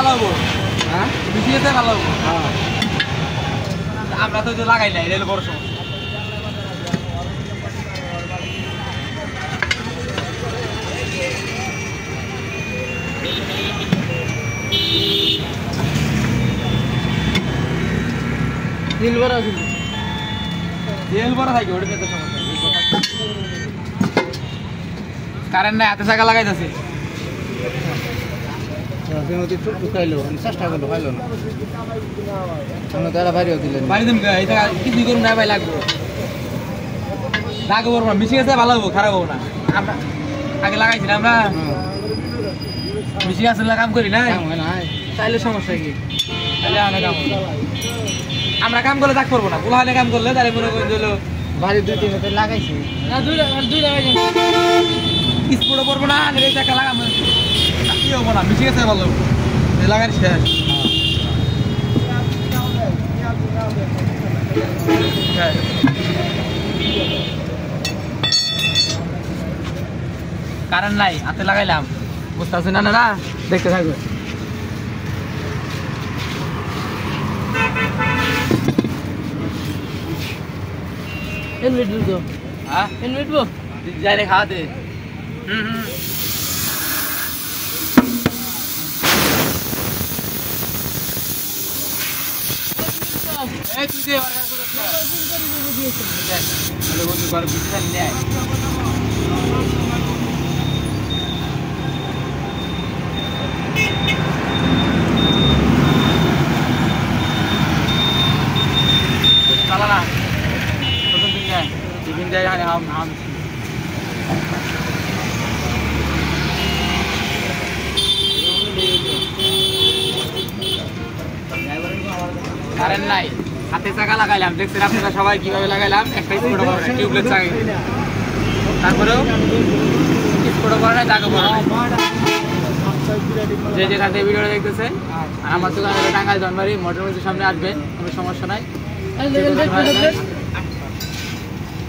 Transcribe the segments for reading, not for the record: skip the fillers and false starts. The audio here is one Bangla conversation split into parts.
ভালো হবো। হ্যাঁ মিশিয়ে গেছে ভালো হবো। হ্যাঁ আমরা তো লাগাই নাই, এটা বড় সমস্যা। তেল ভরা আছে, তেল ভরা থাকে ওটা তো সমস্যা। কারেন্ট নাই, হাতে চাকা লাগাইতেছে। খাইলো চেষ্টা করলো, খাইলো না। তারা বাইরেও দিলেন, বাইরে দিন কিছুই করুন না ভাই, লাগবো লাগবো না। মিশে গেছে ভালো হবো, খারাপ হবো না। আমরা আগে লাগাইছিলাম, আমরা মিশে আসলে কাম করি না, তাইলে সমস্যা কি? তাহলে আমরা কাম করলে তাক করবো না, গোলাহানে কাম করলে তাহলে মনে করেন হলো বাড়ি দুই তিন লাগাইছি না, দুই লাগাইছি স্পোর্টও করবো না, এই টাকা লাগাবো কি হবো না। মিশে গেছে ভালো লাগাই শেষ। কারেন্ট নাই, হাতে লাগাইলাম, বুঝতে পারছি না না, দেখতে থাকবে। যাই রে খাওয়াতে। চালা না প্রথম দিন যায়, টিফিন যায় কারেন্ট নাই, হাতে চাকা লাগাইলাম, দেখছেন আপনারা সবাই কিভাবে লাগাইলাম। একটা স্পোর্ট করে টিউবলেট চাকা, তারপরেও স্পোর্ট করে নাই, চাকা করে নাই। যে যেখান থেকে ভিডিওটা দেখতেছেন, আমার দোকান হলো টাঙ্গাইল ধনবাড়ি, মোটর মধ্যে সামনে আসবেন, কোনো সমস্যা নাই,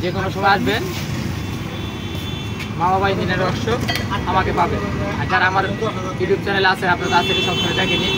যে কোনো সময় আসবেন। মা বাবা ইঞ্জিনিয়ার রহস্য আমাকে পাবেন। আর যারা আমার ইউটিউব চ্যানেল আছে, আপনারা তাড়াতাড়ি সবসময় দেখে নিন।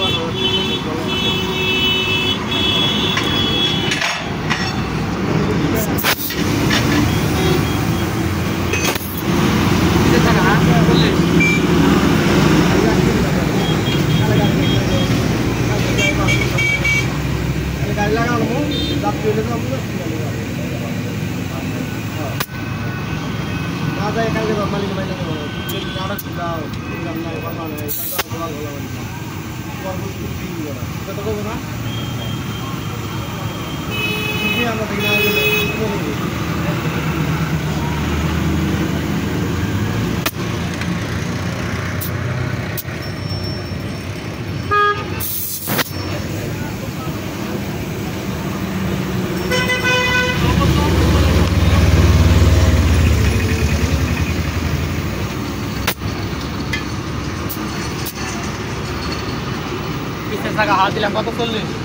টাকা হাত দিলাম, কত 40।